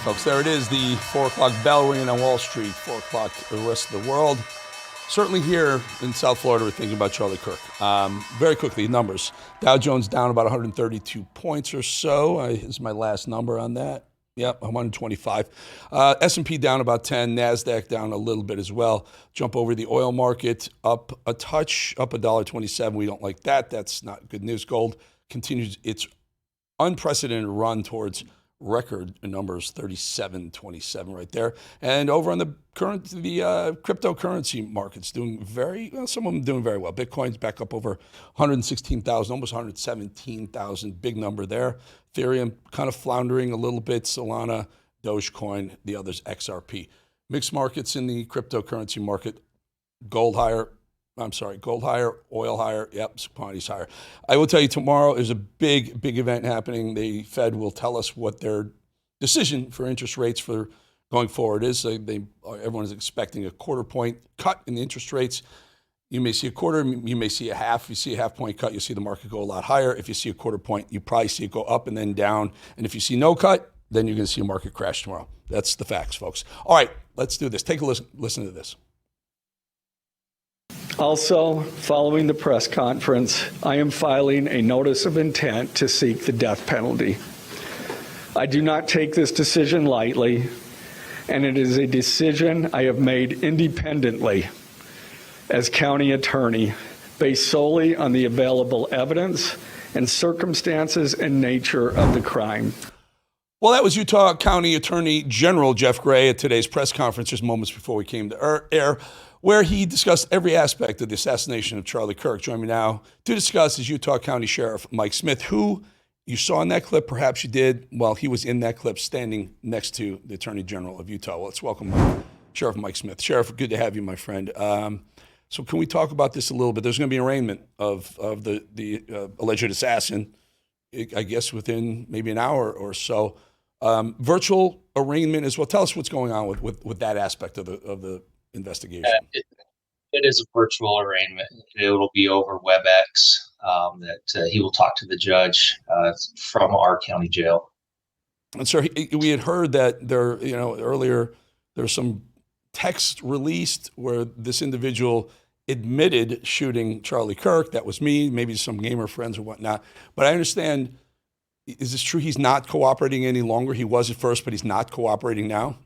folks, there it is, the 4 o'clock bell ringing on Wall Street, 4 o'clock the rest of the world. Certainly here in South Florida, we're thinking about Charlie Kirk. Very quickly, numbers. Dow Jones down about 132 points or so. Is my last number on that. Yep, 125. S&P down about 10. Nasdaq down a little bit as well. Jump over the oil market, up a touch, up $1.27. We don't like that. That's not good news. Gold continues its unprecedented run towards record numbers, 37.27 right there. And over on the cryptocurrency markets, doing some of them doing very well. Bitcoin's back up over 116,000, almost 117,000, big number there. Ethereum kind of floundering a little bit. Solana, Dogecoin, the others XRP. Mixed markets in the cryptocurrency market. Gold higher, oil higher, yep, commodities higher. I will tell you tomorrow is a big event happening. The Fed will tell us what their decision for interest rates for going forward is. Everyone is expecting a quarter point cut in the interest rates. You may see a quarter, you may see a half. If you see a half point cut, you'll see the market go a lot higher. If you see a quarter point, you probably see it go up and then down. And if you see no cut, then you're going to see a market crash tomorrow. That's the facts, folks. All right, let's do this. Take a listen to this. Also, following the press conference, I am filing a notice of intent to seek the death penalty. I do not take this decision lightly, and it is a decision I have made independently as county attorney, based solely on the available evidence and circumstances and nature of the crime. Well, that was Utah County Attorney General Jeff Gray at today's press conference just moments before we came to air, where he discussed every aspect of the assassination of Charlie Kirk. Join me now to discuss is Utah County Sheriff Mike Smith, who you saw in that clip, perhaps you did, while he was in that clip standing next to the Attorney General of Utah. Well, let's welcome Sheriff Mike Smith. Sheriff, good to have you, my friend. So can we talk about this a little bit? There's going to be an arraignment of the alleged assassin, I guess within maybe an hour or so. Virtual arraignment as well. Tell us what's going on with that aspect of the investigation. It is a virtual arraignment. It will be over WebEx. That he will talk to the judge from our county jail. And sir, we had heard that earlier there's some text released where this individual admitted shooting Charlie Kirk. That was me, maybe some gamer friends or whatnot. But I understand, is this true? He's not cooperating any longer. He was at first, but he's not cooperating now.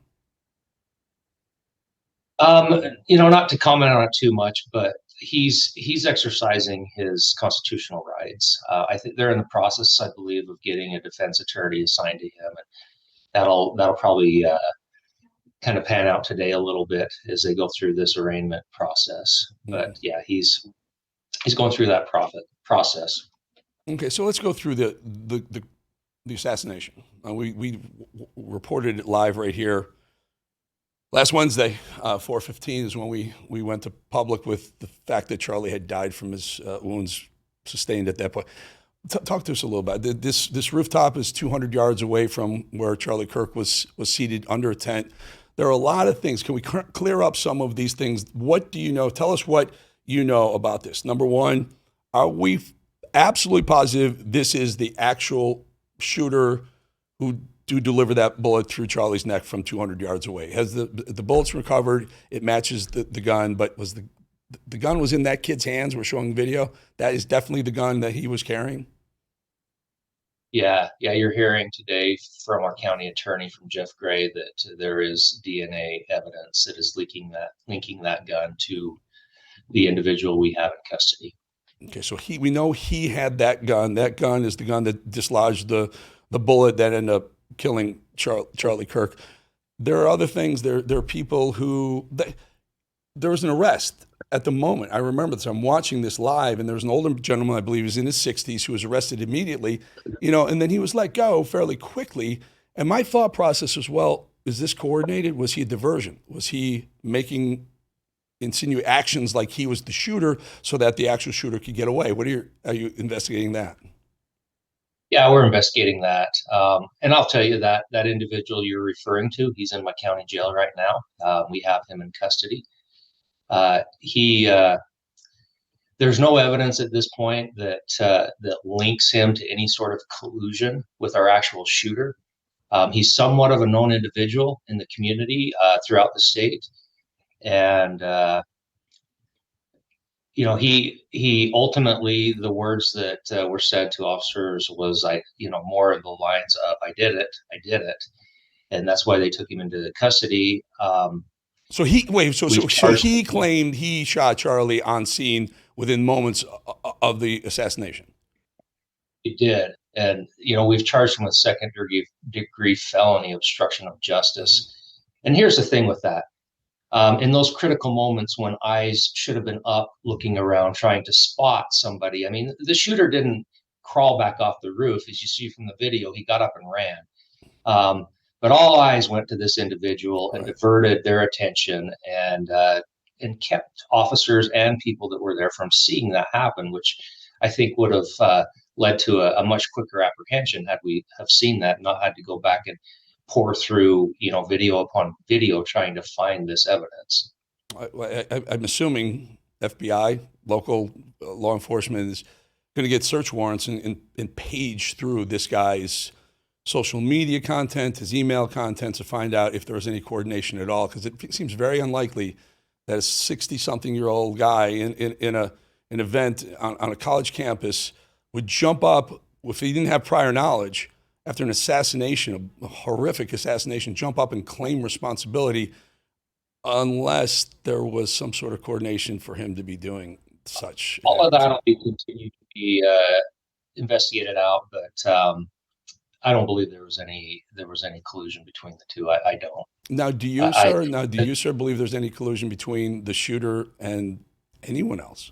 Not to comment on it too much, but he's exercising his constitutional rights. I think they're in the process, I believe, of getting a defense attorney assigned to him, and that'll probably kind of pan out today a little bit as they go through this arraignment process. But yeah, he's going through that process. Okay, so let's go through the assassination. We reported it live right here. Last Wednesday, 4:15 is when we went to public with the fact that Charlie had died from his wounds sustained at that point. Talk to us a little about it. This rooftop is 200 yards away from where Charlie Kirk was seated under a tent. There are a lot of things. Can we clear up some of these things? What do you know? Tell us what you know about this. Number one, are we absolutely positive this is the actual shooter who deliver that bullet through Charlie's neck from 200 yards away? Has the bullets recovered? It matches the gun, but was the gun was in that kid's hands? We're showing video. That is definitely the gun that he was carrying. Yeah, you're hearing today from our county attorney, from Jeff Gray, that there is DNA evidence that is linking that gun to the individual we have in custody. Okay, so we know he had that gun. That gun is the gun that dislodged the bullet that ended up killing Charlie Kirk. There are other things. There are people who there was an arrest at the moment. I remember this. I'm watching this live, and there was an older gentleman, I believe he was in his 60s, who was arrested immediately, and then he was let go fairly quickly. And my thought process was, well, is this coordinated? Was he a diversion? Was he making insinuate actions like he was the shooter so that the actual shooter could get away? Are you investigating that? Yeah, we're investigating that. And I'll tell you that individual you're referring to, he's in my county jail right now. We have him in custody. There's no evidence at this point that links him to any sort of collusion with our actual shooter. He's somewhat of a known individual in the community throughout the state, and he ultimately, the words that were said to officers was, more of the lines of, I did it, and that's why they took him into custody. So he claimed he shot Charlie on scene within moments of the assassination. He did, and we've charged him with second degree felony obstruction of justice. And here's the thing with that. In those critical moments when eyes should have been up, looking around, trying to spot somebody. I mean, the shooter didn't crawl back off the roof. As you see from the video, he got up and ran. But all eyes went to this individual and diverted their attention, and kept officers and people that were there from seeing that happen, which I think would have led to a much quicker apprehension had we have seen that, not had to go back and pour through, video upon video trying to find this evidence. I'm assuming FBI, local law enforcement is going to get search warrants and page through this guy's social media content, his email content, to find out if there was any coordination at all, because it seems very unlikely that a 60-something-year-old guy in an event on a college campus would jump up, if he didn't have prior knowledge, after an assassination, a horrific assassination, jump up and claim responsibility unless there was some sort of coordination for him to be doing such. All of that will be continued to be investigated out, but I don't believe there was any collusion between the two. I don't. Now, do you, sir, believe there's any collusion between the shooter and anyone else?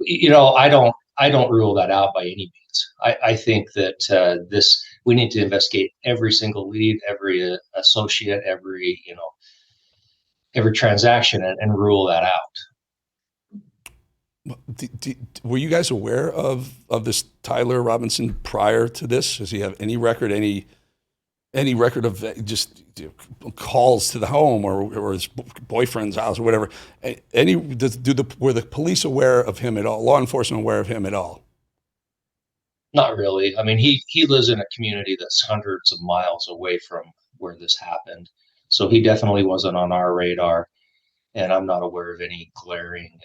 I don't rule that out by any means. I think that we need to investigate every single lead, every associate, every transaction, and rule that out. Were you guys aware of this Tyler Robinson prior to this? Does he have any record of just calls to the home or his boyfriend's house or whatever? Were the police aware of him at all? Law enforcement aware of him at all? Not really. I mean, he lives in a community that's hundreds of miles away from where this happened, so he definitely wasn't on our radar. And I'm not aware of any glaring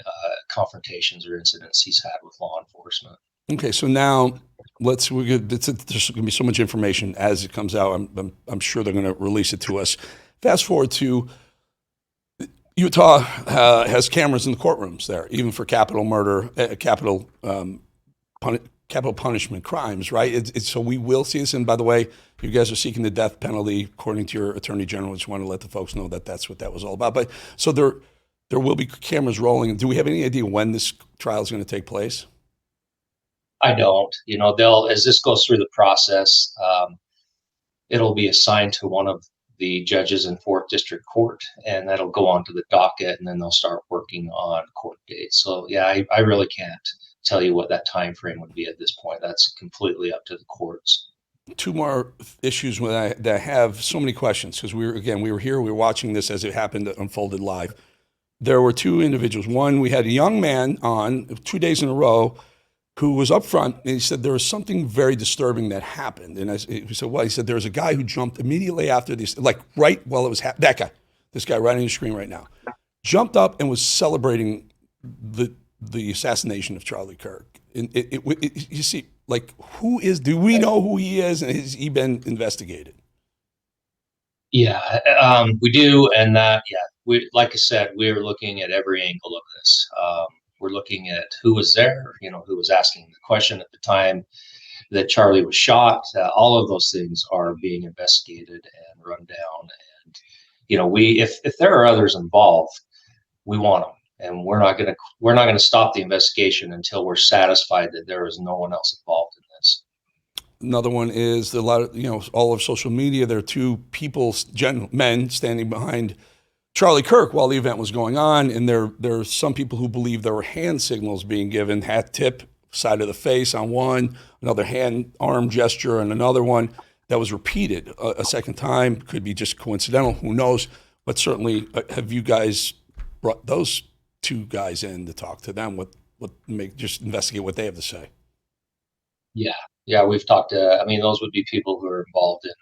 confrontations or incidents he's had with law enforcement. Okay, so now there's going to be so much information as it comes out. I'm sure they're going to release it to us. Fast forward to Utah has cameras in the courtrooms there, even for capital murder, capital punishment crimes, right? So we will see this. And by the way, you guys are seeking the death penalty, according to your attorney general. I just want to let the folks know that that's what that was all about. But so there will be cameras rolling. Do we have any idea when this trial is going to take place? I don't. As this goes through the process, it'll be assigned to one of the judges in 4th District Court, and that'll go on to the docket, and then they'll start working on court dates. So yeah, I really can't tell you what that time frame would be at this point. That's completely up to the courts. Two more issues that I have so many questions, because we were here, we were watching this as it happened, it unfolded live. There were two individuals. One, we had a young man on 2 days in a row who was up front, and he said there was something very disturbing that happened. And we said, well, he said there was a guy who jumped immediately after this, like right while it was that guy, this guy right on your screen right now, jumped up and was celebrating the assassination of Charlie Kirk. And you see, like, do we know who he is, and has he been investigated? Yeah, we do. And like I said, we're looking at every angle of this. We're looking at who was there, who was asking the question at the time that Charlie was shot. All of those things are being investigated and run down. And, if there are others involved, we want them. And we're not going to stop the investigation until we're satisfied that there is no one else involved in this. Another one is a lot of, all of social media. There are two people, men, standing behind Charlie Kirk while the event was going on, and there are some people who believe there were hand signals being given, hat tip, side of the face on one, another hand arm gesture on another one that was repeated a second time. Could be just coincidental, who knows? But certainly, have you guys brought those two guys in to talk to them? Just investigate what they have to say? Yeah, we've talked to. Those would be people who are involved in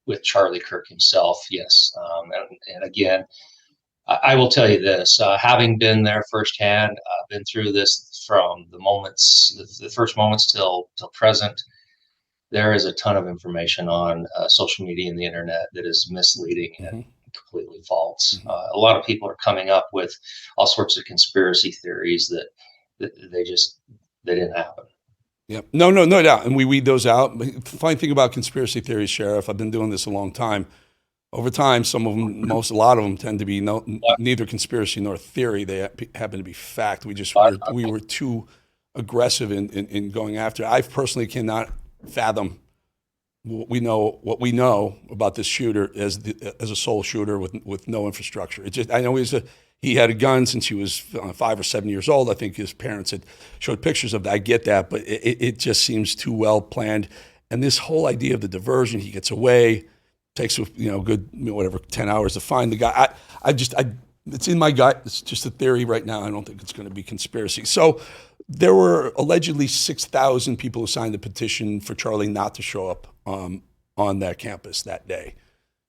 with Charlie Kirk himself, yes. And again, I will tell you this, having been there firsthand, been through this from the first moments till present, there is a ton of information on social media and the internet that is misleading and completely false. A lot of people are coming up with all sorts of conspiracy theories that they didn't happen. Yep. No doubt. And we weed those out. The funny thing about conspiracy theories, Sheriff, I've been doing this a long time. Over time, some of them, a lot of them tend to be neither conspiracy nor theory. They happen to be fact. We were too aggressive in going after it. I personally cannot fathom what we know about this shooter as a sole shooter with no infrastructure. I know he had a gun since he was 5 or 7 years old. I think his parents had showed pictures of that. I get that, but it just seems too well planned. And this whole idea of the diversion, he gets away, takes good 10 hours to find the guy. It's in my gut. It's just a theory right now. I don't think it's going to be conspiracy. So there were allegedly 6,000 people who signed the petition for Charlie not to show up on that campus that day.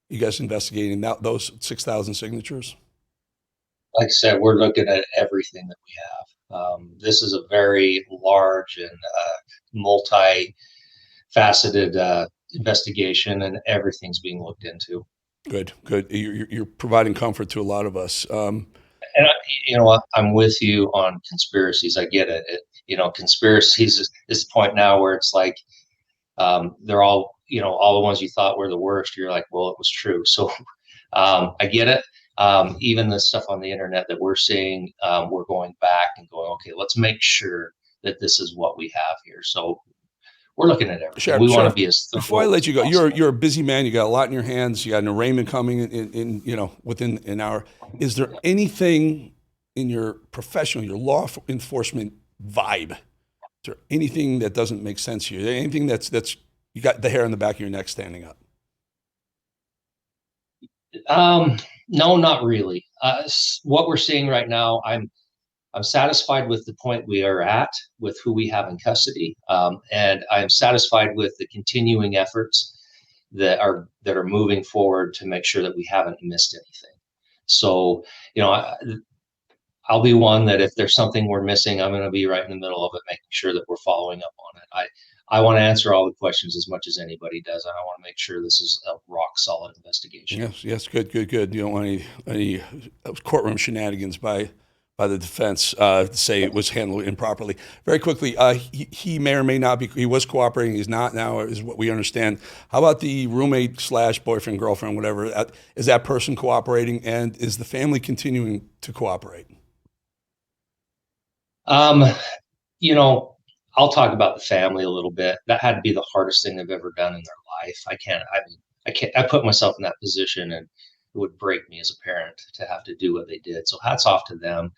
You guys investigating those 6,000 signatures? Like I said, we're looking at everything that we have. This is a very large and multi-faceted investigation, and everything's being looked into. Good. You're providing comfort to a lot of us. And you know what? I'm with you on conspiracies. I get it. Conspiracies is the point now where it's like they're all the ones you thought were the worst. You're like, well, it was true. So I get it. Even the stuff on the internet that we're seeing, we're going back and going, okay, let's make sure that this is what we have here. So we're looking at everything. Sheriff, we want to be as thorough. Before I let you go, you're a busy man. You got a lot in your hands. You got an arraignment coming in within an hour. Is there anything in your professional, your law enforcement vibe? Is there anything that doesn't make sense to you? Anything that's you got the hair on the back of your neck standing up? No, not really. What we're seeing right now, I'm satisfied with the point we are at with who we have in custody, and I'm satisfied with the continuing efforts that are moving forward to make sure that we haven't missed anything. So, I'll be one that if there's something we're missing, I'm going to be right in the middle of it, making sure that we're following up on it. I want to answer all the questions as much as anybody does, and I want to make sure this is a rock solid investigation. Yes, good. You don't want any courtroom shenanigans by the defense to say it was handled improperly. Very quickly, he may or may not be. He was cooperating. He's not now, is what we understand. How about the roommate / boyfriend, girlfriend, whatever? Is that person cooperating, and is the family continuing to cooperate? I'll talk about the family a little bit. That had to be the hardest thing they've ever done in their life. I put myself in that position, and it would break me as a parent to have to do what they did. So hats off to them.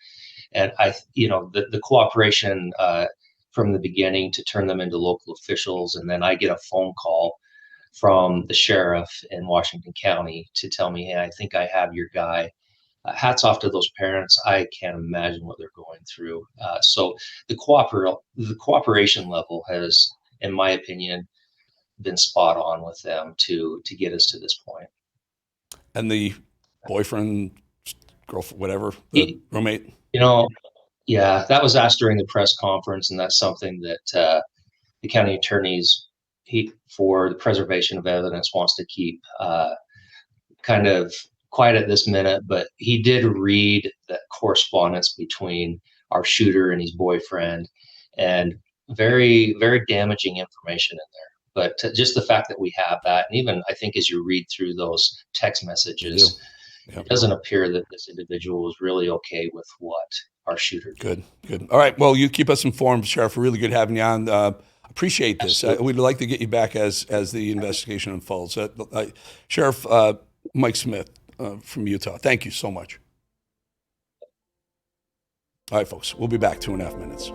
And the cooperation from the beginning to turn them into local officials. And then I get a phone call from the sheriff in Washington County to tell me, hey, I think I have your guy. Hats off to those parents. I can't imagine what they're going through. So the cooperation level has, in my opinion, been spot on with them to get us to this point. And the boyfriend, girlfriend, whatever, the roommate? Yeah, that was asked during the press conference, and that's something that the county attorneys, for the preservation of evidence, wants to keep kind of quiet at this minute, but he did read the correspondence between our shooter and his boyfriend, and very, very damaging information in there. But just the fact that we have that, and even I think as you read through those text messages, it doesn't appear that this individual was really okay with what our shooter did. Good. All right. Well, you keep us informed, Sheriff. Really good having you on. Appreciate this. We'd like to get you back as the investigation unfolds. Sheriff Mike Smith from Utah. Thank you so much. All right, folks. We'll be back 2.5 minutes.